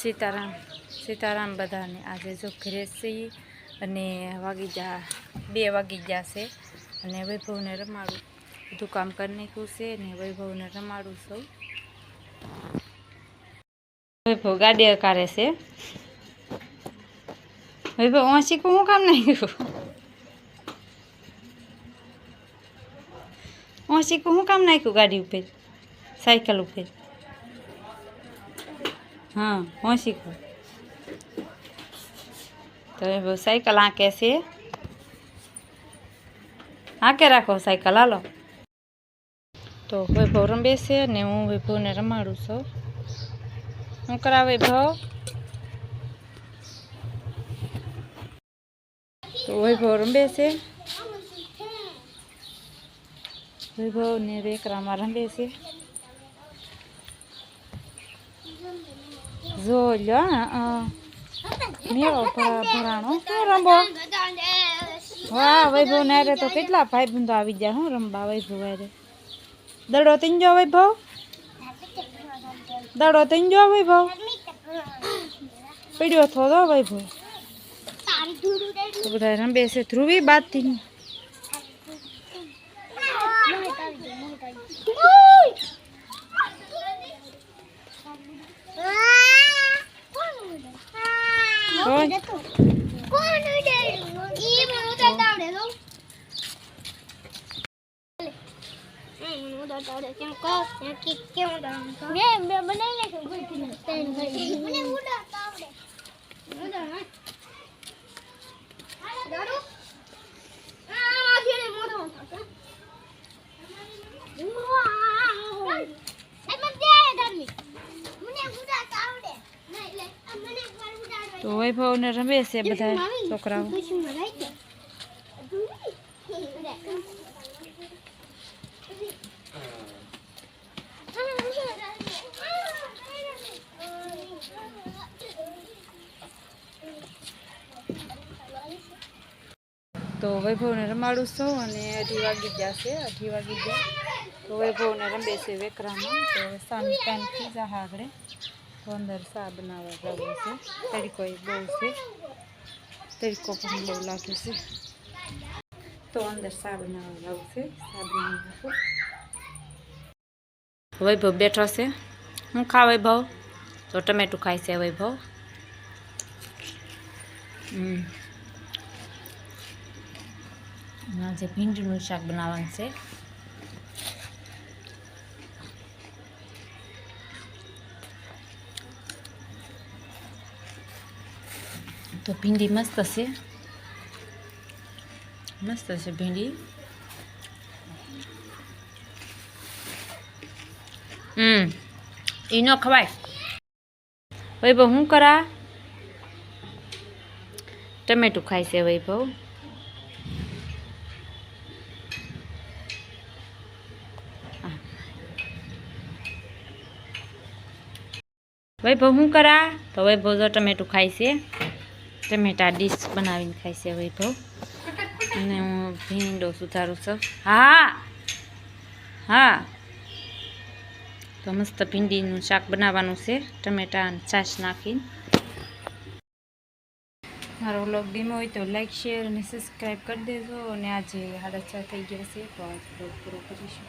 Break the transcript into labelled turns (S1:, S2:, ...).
S1: સીતારામ સીતારામ બધાને આજે જો ઘરે છીએ અને બે વાગી ગયા છે અને વૈભવને રમાડું બધું કામ કરી નાખ્યું છે ને વૈભવને રમાડું છું. વૈભવ ગાડી અકારે છે. વૈભવ શીખું હું કામ નાખ્યું શીખું હું કામ નાખ્યું ગાડી ઉપર સાયકલ ઉપર. હા શીખું તો વૈભવ સાયકલ આંકે છે. આંકે રાખો સાયકલ હાલો. તો વૈભવ રમે છે ને હું વૈભવને રમાડું છું. શું કરા વૈભવ? તો વૈભવ રમે છે. વૈભવ ને વેકરામાં રમે છે. જો લ્યો મેળો ભરાણો શું રમવો. વાહ વૈભવ ને અરે તો કેટલા ભાઈબંધો આવી ગયા હું રમવા વૈભવ અરે. દડો તીંજો વૈભવ, દડો તીંજો વૈભવ, પીડ્યો થોડો વૈભવ. બધા રમે છે. ધ્રુવી બાદ થી તો વૈભવ ને રમે છે બધા છોકરાઓ. તો વૈભવને રમાડું છું અને 2:30 વાગી ગયા છે. 2:30 વાગી ગયા તો વૈભવને રમે છે વેકરામાં. તો સામે ટાઈમ થઈ જાય આગળ તો અંદર ચા બનાવવા જવું છે. તડકો એ બહુ છે, તડકો પણ બહુ લાગે છે તો અંદર ચા બનાવવા જવું છે. ચા બનાવવા વૈભવ બેઠો છે. હું ખા વૈભવ? તો ટમેટું ખાય છે વૈભવ. આજે ભીંડીનું શાક બનાવવાનું છે. તો ભીંડી મસ્ત છે, મસ્ત છે ભીંડી. ઈ નો ખવાય. વૈભવ શું કરા? ટમેટું ખાય છે વૈભવ. વૈભવ શું કરા? તો વૈભવ જો ટમેટું ખાય છે. ટમેટા ડીશ બનાવીને ખાય છે વૈભવ. અને હું ભીંડો સુધારું છું. હા હા તો મસ્ત ભીંડીનું શાક બનાવવાનું છે ટમેટા અને છાશ નાખીને. મારો વ્લોગ ગમ્યો હોય તો લાઈક શેર અને સબસ્ક્રાઈબ કરી દેજો. અને આજે 6:30 થઈ ગયા છે તો આજ વ્લોગ પૂરો કરીશું.